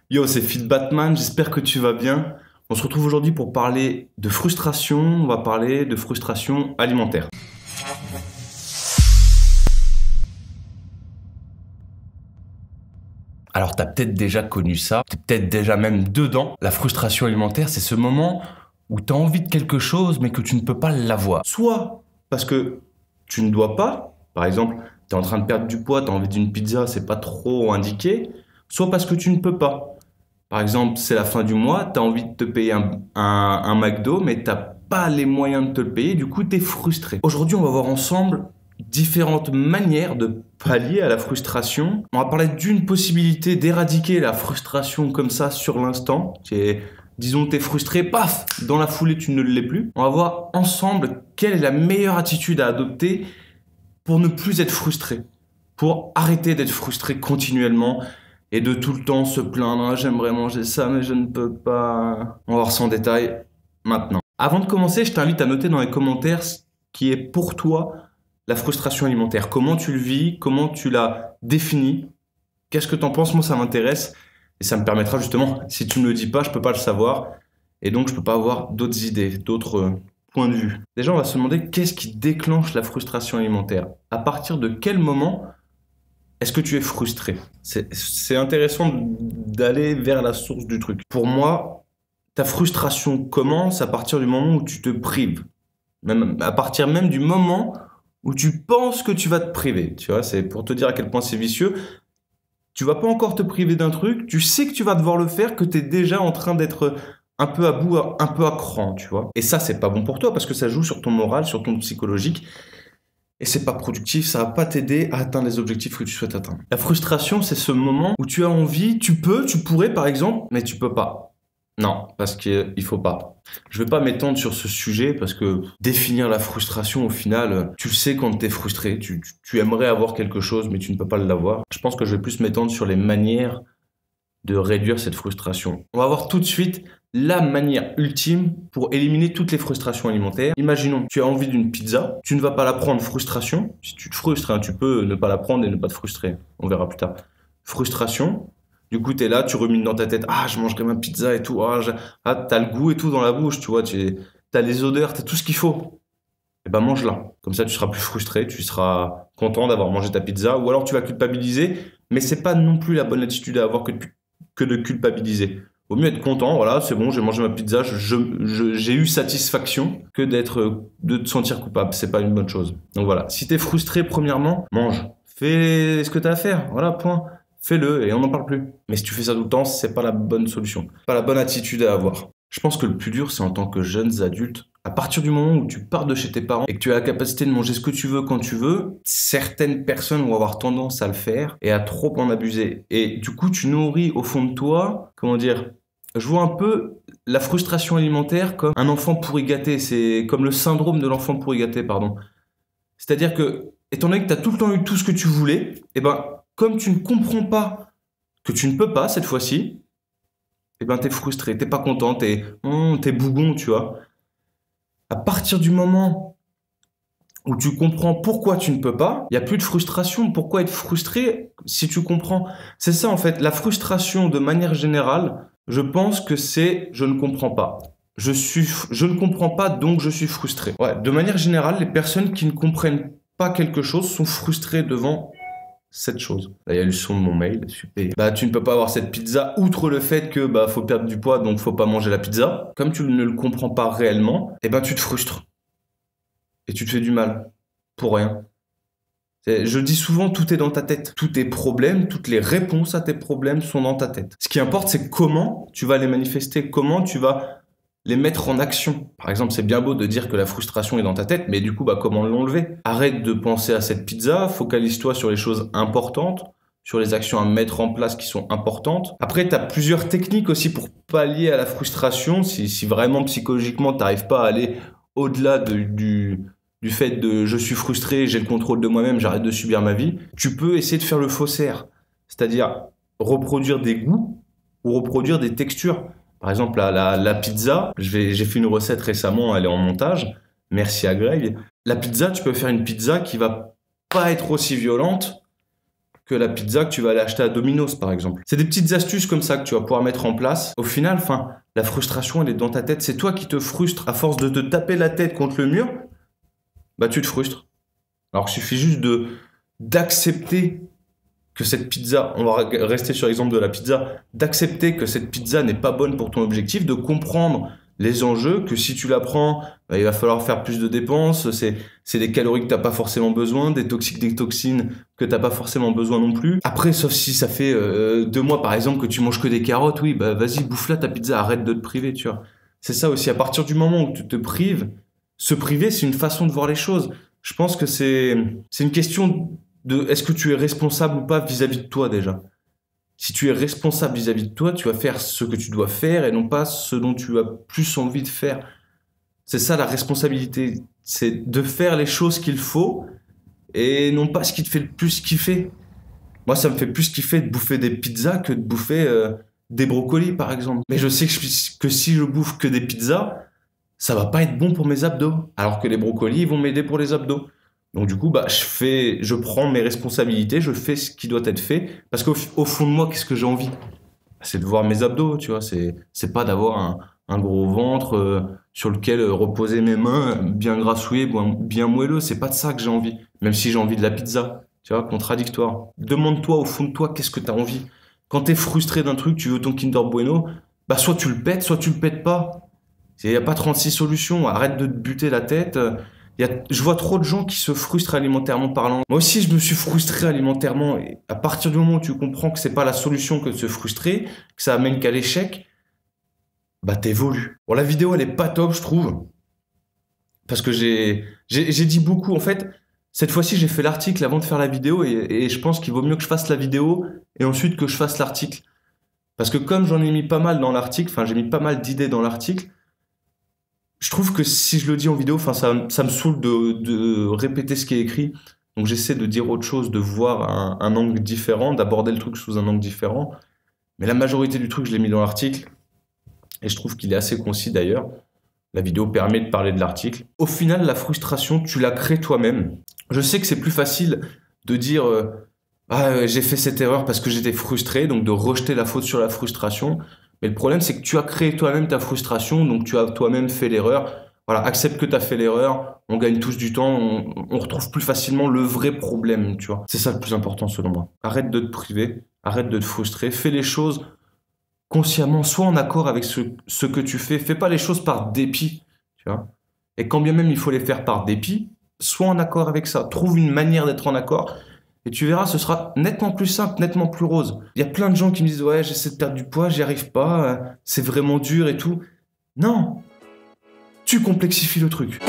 Yo, c'est Fit Batman, j'espère que tu vas bien. On se retrouve aujourd'hui pour parler de frustration, on va parler de frustration alimentaire. Alors, tu as peut-être déjà connu ça, tu es peut-être déjà même dedans. La frustration alimentaire, c'est ce moment où tu as envie de quelque chose, mais que tu ne peux pas l'avoir. Soit parce que tu ne dois pas, par exemple, tu es en train de perdre du poids, tu as envie d'une pizza, c'est pas trop indiqué, soit parce que tu ne peux pas. Par exemple, c'est la fin du mois, tu as envie de te payer un McDo, mais tu n'as pas les moyens de te le payer, du coup, tu es frustré. Aujourd'hui, on va voir ensemble différentes manières de pallier à la frustration. On va parler d'une possibilité d'éradiquer la frustration comme ça sur l'instant. Disons, tu es frustré, paf, dans la foulée, tu ne l'es plus. On va voir ensemble quelle est la meilleure attitude à adopter pour ne plus être frustré, pour arrêter d'être frustré continuellement et de tout le temps se plaindre. Ah, j'aimerais manger ça, mais je ne peux pas. On va voir ça en détail maintenant. Avant de commencer, je t'invite à noter dans les commentaires ce qui est pour toi la frustration alimentaire. Comment tu le vis, comment tu l'as défini, qu'est-ce que tu en penses? Moi, ça m'intéresse et ça me permettra justement, si tu ne me le dis pas, je ne peux pas le savoir et donc je ne peux pas avoir d'autres idées, d'autres points de vue. Déjà, on va se demander qu'est-ce qui déclenche la frustration alimentaire? À partir de quel moment est-ce que tu es frustré? C'est intéressant d'aller vers la source du truc. Pour moi, ta frustration commence à partir du moment où tu te prives. Même, à partir même du moment où tu penses que tu vas te priver. Tu vois, c'est pour te dire à quel point c'est vicieux. Tu vas pas encore te priver d'un truc, tu sais que tu vas devoir le faire, que tu es déjà en train d'être un peu à bout, un peu à cran, tu vois. Et ça, c'est pas bon pour toi parce que ça joue sur ton moral, sur ton psychologique. Et c'est pas productif, ça va pas t'aider à atteindre les objectifs que tu souhaites atteindre. La frustration, c'est ce moment où tu as envie, tu pourrais par exemple, mais tu peux pas. Non, parce qu'il faut pas. Je vais pas m'étendre sur ce sujet parce que définir la frustration au final, tu le sais quand t'es frustré, tu aimerais avoir quelque chose mais tu ne peux pas l'avoir. Je pense que je vais plus m'étendre sur les manières de réduire cette frustration. On va voir tout de suite la manière ultime pour éliminer toutes les frustrations alimentaires. Imaginons, tu as envie d'une pizza, tu ne vas pas la prendre frustration. Si tu te frustres, hein, tu peux ne pas la prendre et ne pas te frustrer. On verra plus tard. Frustration. Du coup, tu es là, tu rumines dans ta tête, ah, je mangerai ma pizza et tout, t'as le goût et tout dans la bouche, tu vois, t'as les odeurs, t'as tout ce qu'il faut. Et ben mange-la. Comme ça, tu seras plus frustré, tu seras content d'avoir mangé ta pizza, ou alors tu vas culpabiliser, mais c'est pas non plus la bonne attitude à avoir que de culpabiliser. Vaut mieux être content, voilà, c'est bon, j'ai mangé ma pizza, j'ai eu satisfaction que de te sentir coupable. C'est pas une bonne chose. Donc voilà, si t'es frustré, premièrement, mange. Fais ce que t'as à faire, voilà, point. Fais-le et on n'en parle plus. Mais si tu fais ça tout le temps, c'est pas la bonne solution. Pas la bonne attitude à avoir. Je pense que le plus dur, c'est en tant que jeunes adultes, à partir du moment où tu pars de chez tes parents et que tu as la capacité de manger ce que tu veux quand tu veux, certaines personnes vont avoir tendance à le faire et à trop en abuser. Et du coup, tu nourris au fond de toi, comment dire, je vois un peu la frustration alimentaire comme un enfant pourri gâté. C'est comme le syndrome de l'enfant pourri gâté, pardon. C'est-à-dire que, étant donné que tu as tout le temps eu tout ce que tu voulais, et ben, comme tu ne comprends pas que tu ne peux pas cette fois-ci, eh ben, t'es frustré, t'es pas content, t'es bougon, tu vois. À partir du moment où tu comprends pourquoi tu ne peux pas, il n'y a plus de frustration. Pourquoi être frustré si tu comprends? C'est ça en fait, la frustration de manière générale, je pense que c'est je ne comprends pas. Je ne comprends pas donc je suis frustré. Ouais, de manière générale, les personnes qui ne comprennent pas quelque chose sont frustrées devant cette chose. Là, il y a le son de mon mail, super. Bah, tu ne peux pas avoir cette pizza, outre le fait que bah faut perdre du poids, donc faut pas manger la pizza. Comme tu ne le comprends pas réellement, eh ben tu te frustres et tu te fais du mal pour rien. Je dis souvent, tout est dans ta tête. Tous tes problèmes, toutes les réponses à tes problèmes sont dans ta tête. Ce qui importe, c'est comment tu vas les manifester, comment tu vas les mettre en action. Par exemple, c'est bien beau de dire que la frustration est dans ta tête, mais du coup, bah, comment l'enlever? Arrête de penser à cette pizza, focalise-toi sur les choses importantes, sur les actions à mettre en place qui sont importantes. Après, tu as plusieurs techniques aussi pour pallier à la frustration. Si vraiment psychologiquement, tu n'arrives pas à aller au-delà du fait de je suis frustré, j'ai le contrôle de moi-même, j'arrête de subir ma vie, tu peux essayer de faire le faussaire. C'est-à-dire reproduire des goûts ou reproduire des textures. Par exemple, la pizza, j'ai fait une recette récemment, elle est en montage. Merci à Greg. La pizza, tu peux faire une pizza qui va pas être aussi violente que la pizza que tu vas aller acheter à Domino's, par exemple. C'est des petites astuces comme ça que tu vas pouvoir mettre en place. Au final, la frustration, elle est dans ta tête. C'est toi qui te frustres. À force de te taper la tête contre le mur, bah tu te frustres. Alors, il suffit juste d'accepter que cette pizza, on va rester sur l'exemple de la pizza, d'accepter que cette pizza n'est pas bonne pour ton objectif, de comprendre les enjeux, que si tu la prends, bah, il va falloir faire plus de dépenses, c'est des calories que tu n'as pas forcément besoin, des toxines que tu n'as pas forcément besoin non plus. Après, sauf si ça fait 2 mois par exemple que tu manges que des carottes, oui, bah vas-y, bouffe-la ta pizza, arrête de te priver, tu vois. C'est ça aussi, à partir du moment où tu te prives, se priver, c'est une façon de voir les choses. Je pense que c'est une question de est-ce que tu es responsable ou pas vis-à-vis de toi déjà. Si tu es responsable vis-à-vis de toi, tu vas faire ce que tu dois faire et non pas ce dont tu as plus envie de faire. C'est ça la responsabilité, c'est de faire les choses qu'il faut et non pas ce qui te fait le plus kiffer. Moi, ça me fait plus kiffer de bouffer des pizzas que de bouffer des brocolis, par exemple. Mais je sais que si je bouffe que des pizzas, ça va pas être bon pour mes abdos. Alors que les brocolis, ils vont m'aider pour les abdos. Donc du coup, bah, je prends mes responsabilités, je fais ce qui doit être fait. Parce qu'au fond de moi, qu'est-ce que j'ai envie? C'est de voir mes abdos, tu vois. C'est pas d'avoir un gros ventre sur lequel reposer mes mains, bien grassouillées, bien moelleux. C'est pas de ça que j'ai envie. Même si j'ai envie de la pizza, tu vois, contradictoire. Demande-toi au fond de toi, qu'est-ce que t'as envie? Quand t'es frustré d'un truc, tu veux ton Kinder Bueno, bah soit tu le pètes, soit tu le pètes pas. Il n'y a pas 36 solutions. Arrête de te buter la tête. Je vois trop de gens qui se frustrent alimentairement parlant. Moi aussi, je me suis frustré alimentairement. Et à partir du moment où tu comprends que c'est pas la solution que de se frustrer, que ça amène qu'à l'échec, bah t'évolues. Bon, la vidéo, elle est pas top, je trouve. Parce que j'ai dit beaucoup. En fait, cette fois-ci, j'ai fait l'article avant de faire la vidéo et je pense qu'il vaut mieux que je fasse la vidéo et ensuite que je fasse l'article. Parce que comme j'en ai mis pas mal dans l'article, j'ai mis pas mal d'idées dans l'article, je trouve que si je le dis en vidéo, ça me saoule de répéter ce qui est écrit. Donc j'essaie de dire autre chose, de voir un angle différent, d'aborder le truc sous un angle différent. Mais la majorité du truc, je l'ai mis dans l'article. Et je trouve qu'il est assez concis d'ailleurs. La vidéo permet de parler de l'article. Au final, la frustration, tu la crées toi-même. Je sais que c'est plus facile de dire j'ai fait cette erreur parce que j'étais frustré, donc de rejeter la faute sur la frustration. Mais le problème, c'est que tu as créé toi-même ta frustration, donc tu as toi-même fait l'erreur. Voilà, accepte que tu as fait l'erreur, on gagne tous du temps, on retrouve plus facilement le vrai problème, tu vois. C'est ça le plus important selon moi. Arrête de te priver, arrête de te frustrer, fais les choses consciemment, sois en accord avec ce que tu fais. Fais pas les choses par dépit, tu vois. Et quand bien même il faut les faire par dépit, sois en accord avec ça. Trouve une manière d'être en accord. Et tu verras, ce sera nettement plus simple, nettement plus rose. Il y a plein de gens qui me disent « Ouais, j'essaie de perdre du poids, j'y arrive pas, c'est vraiment dur et tout. » Non, tu complexifies le truc.